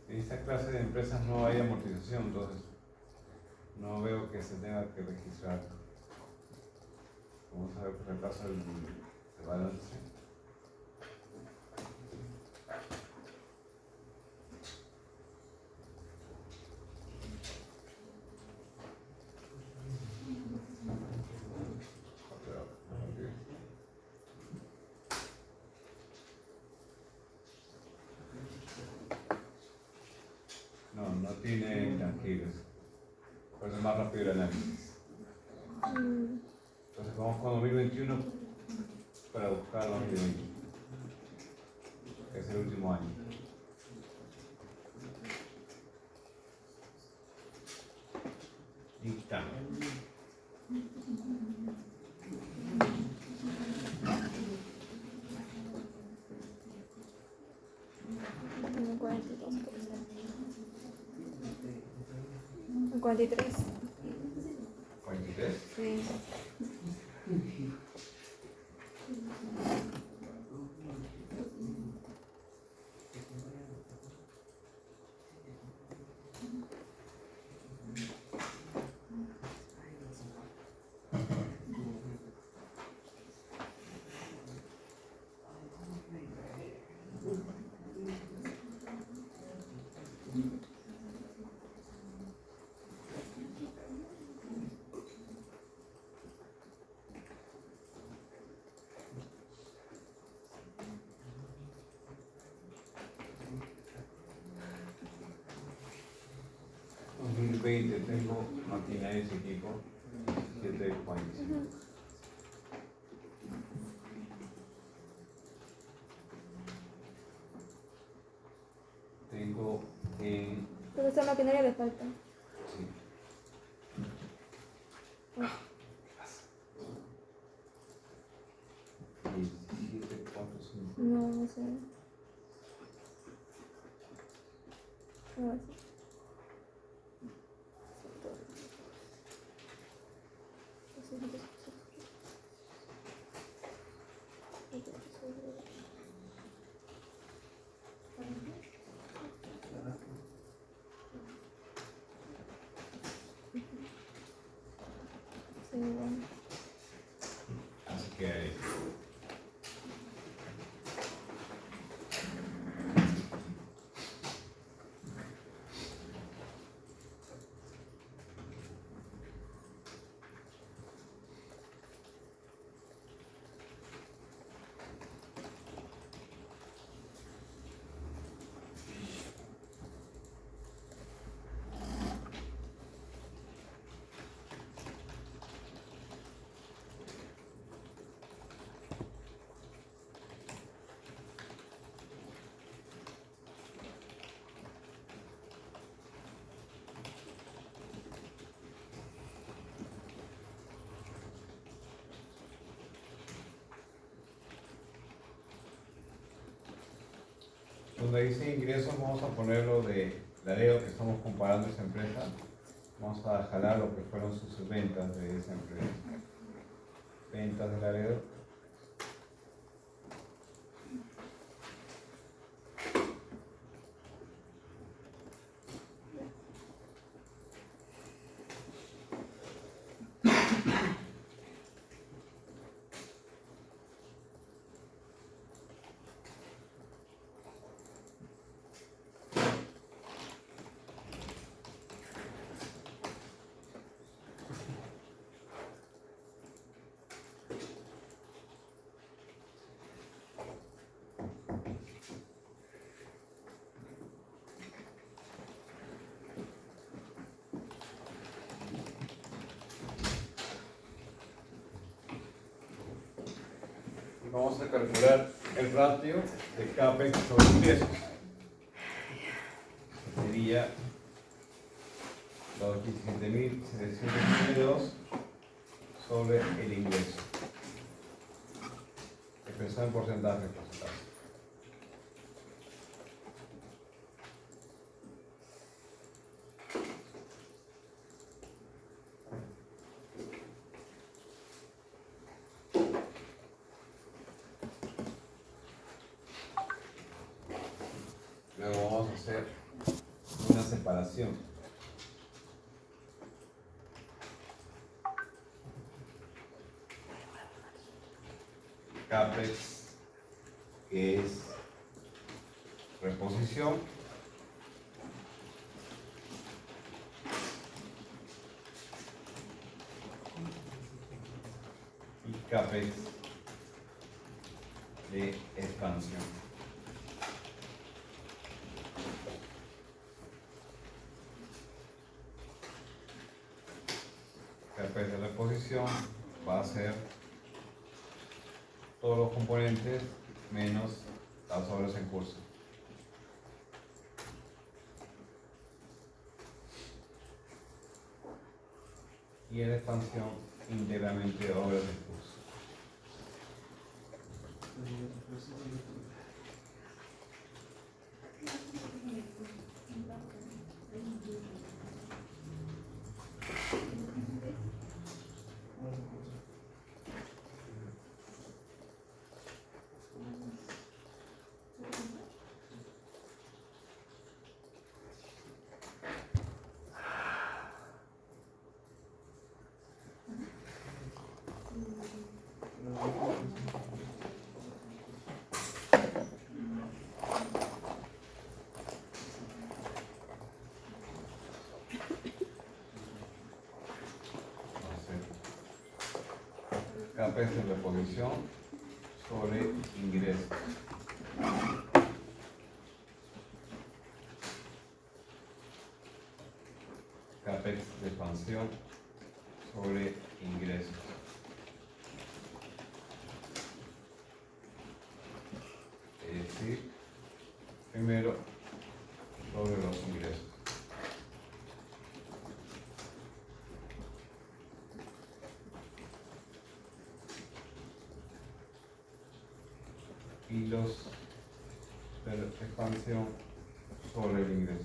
En esta clase de empresas no hay amortización, entonces no veo que se tenga que registrar. Vamos a ver por acaso el balance. No tiene intangibles. Por eso es más rápido el análisis. Entonces vamos con 2021 para buscar 2020, que es el último año. Dictamen. Un 42%. Un 43. 43. Sí. Tengo maquinaria y equipo 7.45. Tengo en Pero esta maquinaria le falta. sí. Ah. 17.45. No sé. No sé. Donde dice ingresos vamos a poner lo de Laredo, que estamos comparando esa empresa. Vamos a jalar lo que fueron sus ventas de esa empresa. Ventas de Laredo. Vamos a calcular el ratio de CAPEX sobre ingresos. Sería los 17.792 sobre el ingreso. Expresado en porcentaje. Luego vamos a hacer una separación. CAPEX, que es reposición. Y CAPEX de expansión. CAPEX de reposición va a ser todos los componentes menos las obras en curso. Y en expansión íntegramente obras en curso. CAPEX de reposición sobre ingresos. CAPEX de expansión sobre ingresos. Es decir, primero sobre los ingresos. Y los de la expansión sobre el ingreso.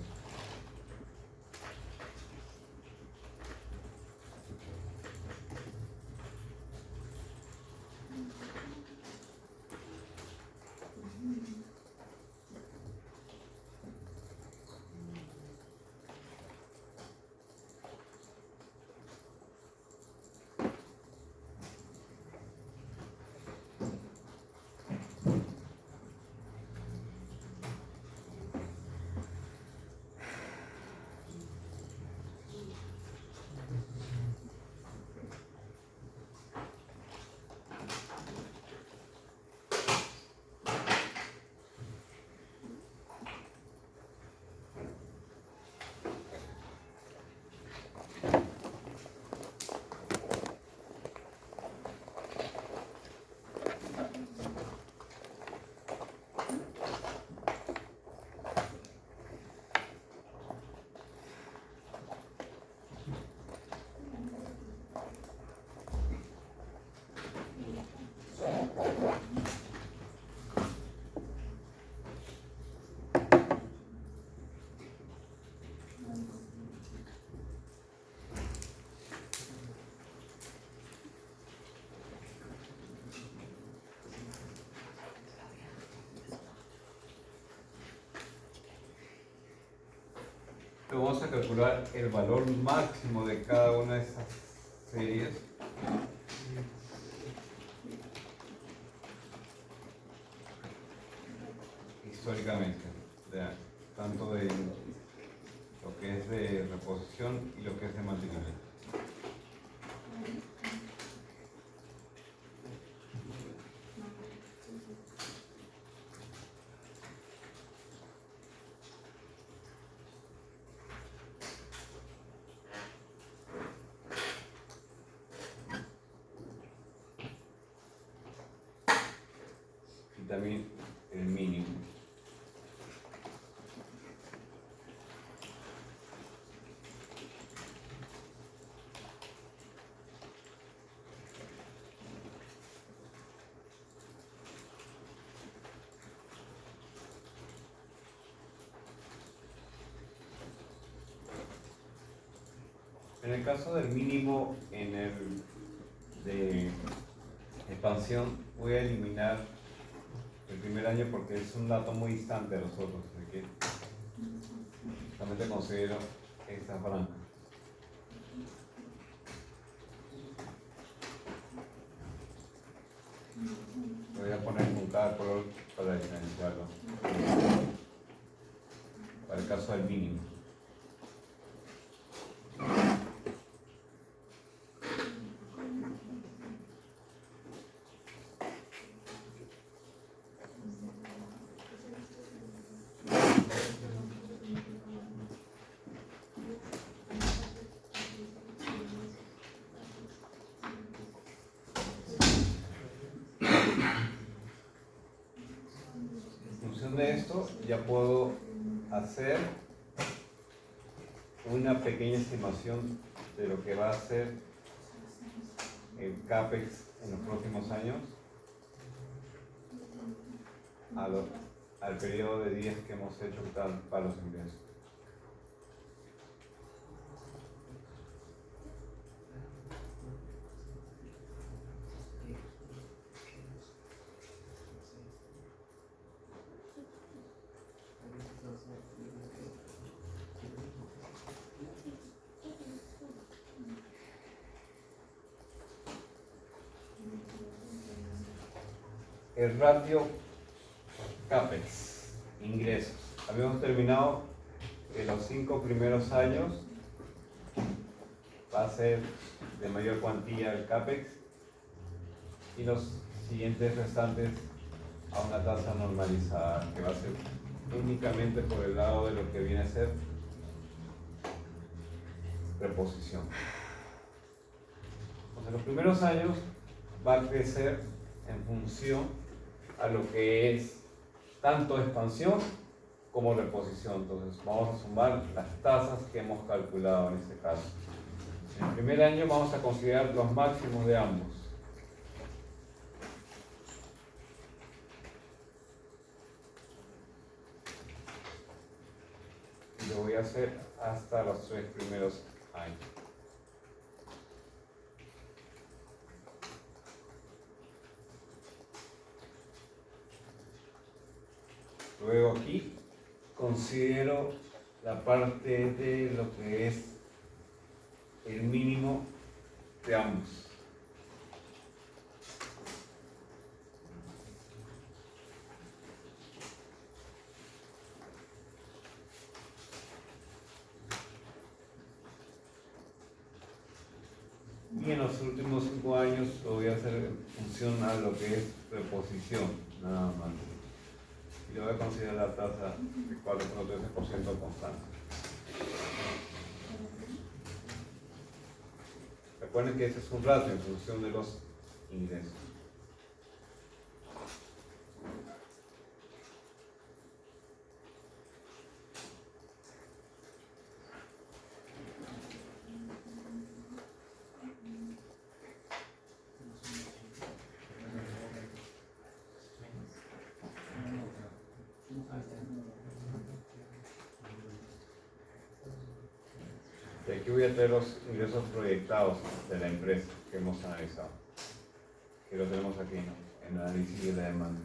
Luego vamos a calcular el valor máximo de cada una de esas series. Históricamente, tanto de lo que es de reposición y lo que es de mantenimiento. Y también el mínimo. En el caso del mínimo en el de expansión, voy a eliminar el primer año porque es un dato muy distante de los otros, así que solamente considero esta franja. Lo voy a poner con cada color para diferenciarlo. Para el caso del mínimo. De esto ya puedo hacer una pequeña estimación de lo que va a ser el CAPEX en los próximos años al periodo de días que hemos hecho para los ingresos. El ratio CAPEX, ingresos. Habíamos terminado que los 5 primeros años va a ser de mayor cuantía el CAPEX y los siguientes restantes a una tasa normalizada que va a ser únicamente por el lado de lo que viene a ser reposición. Entonces, los primeros años va a crecer en función a lo que es tanto expansión como reposición. Entonces vamos a sumar las tasas que hemos calculado en este caso. En el primer año vamos a considerar los máximos de ambos. Y lo voy a hacer hasta los 3 primeros años. Luego aquí considero la parte de lo que es el mínimo de ambos. Y en los últimos 5 años lo voy a hacer en función a lo que es reposición, nada más. Y lo voy a considerar la tasa de 4.13% constante. Recuerden que ese es un ratio en función de los ingresos. Y aquí voy a tener los ingresos proyectados de la empresa que hemos analizado. Que lo tenemos aquí, ¿no? En el análisis de la demanda.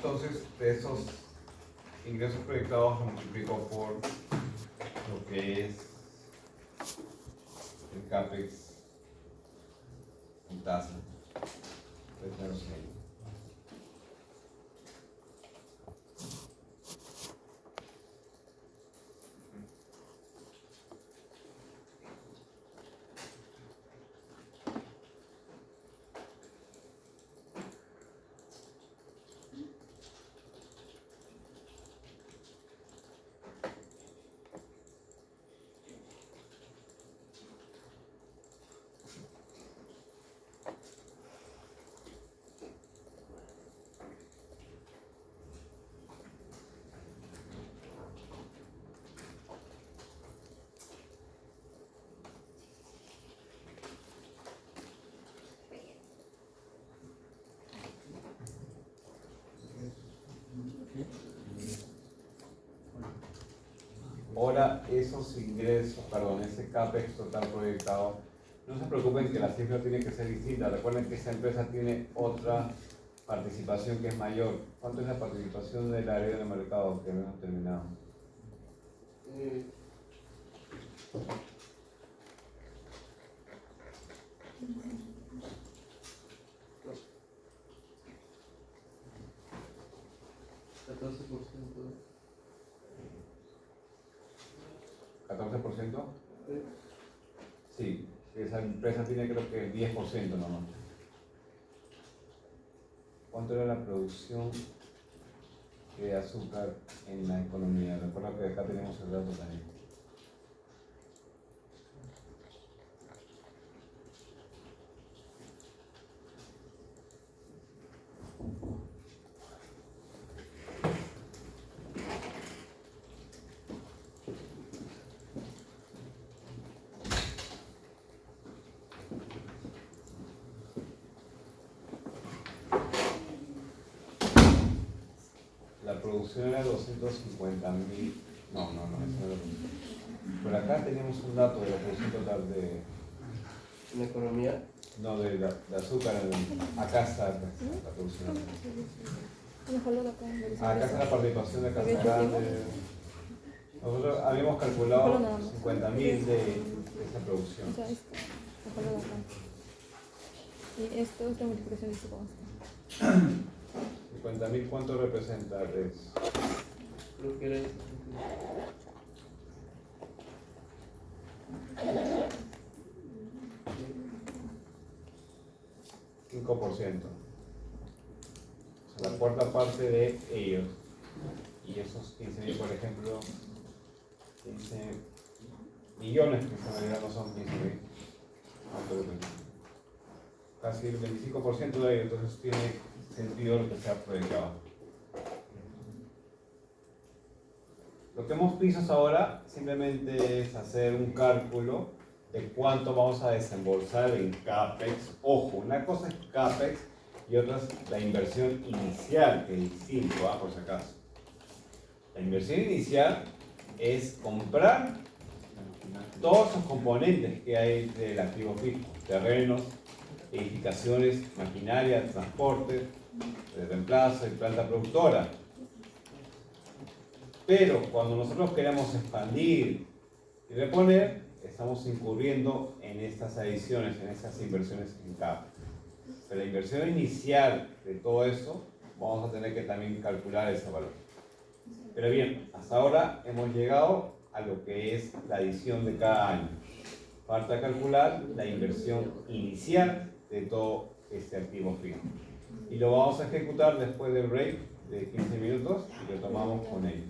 Entonces, de esos ingresos proyectados lo multiplico por lo que es el CAPEX en tasa. Entonces, ahora esos ingresos, perdón, ese CAPEX total proyectado, no se preocupen que la cifra tiene que ser distinta. Recuerden que esa empresa tiene otra participación que es mayor. ¿Cuánto es la participación del área de mercado que hemos terminado? Eh, ¿14%? Sí, esa empresa tiene creo que 10% nomás. ¿Cuánto era la producción de azúcar en la economía? Recuerda que acá tenemos el dato también. La producción era 250.000. No, eso no era la producción. Por acá tenemos un dato de la producción total de. en la economía, No, de azúcar. Acá está la producción. A lo mejor lo acá. Acá está la participación de Casa Grande. Nosotros habíamos calculado 50.000 de esa producción. O sea, esto. Mejor lo de acá. Y esto es la multiplicación de esto con esto. 50.000, ¿cuánto representa? creo que era eso. 5%. O sea, la cuarta parte de ellos. Y esos 15.000, por ejemplo, 15 millones, que en realidad no son 15.000. Casi el 25% de ellos, entonces tiene sentido lo que se ha proyectado. Lo que hemos visto hasta ahora simplemente es hacer un cálculo de cuánto vamos a desembolsar en CAPEX. Ojo, una cosa es CAPEX y otra es la inversión inicial, que es distinto, por si acaso. La inversión inicial es comprar todos esos componentes que hay del activo fijo: terrenos, edificaciones, maquinaria, transporte, de reemplazo y planta productora. Pero cuando nosotros queremos expandir y reponer, estamos incurriendo en estas adiciones, en estas inversiones en CAPEX. Pero la inversión inicial de todo eso, vamos a tener que también calcular ese valor. Pero bien, hasta ahora hemos llegado a lo que es la adición de cada año. Falta calcular la inversión inicial de todo este activo fijo. Y lo vamos a ejecutar después del break de 15 minutos y retomamos con ello.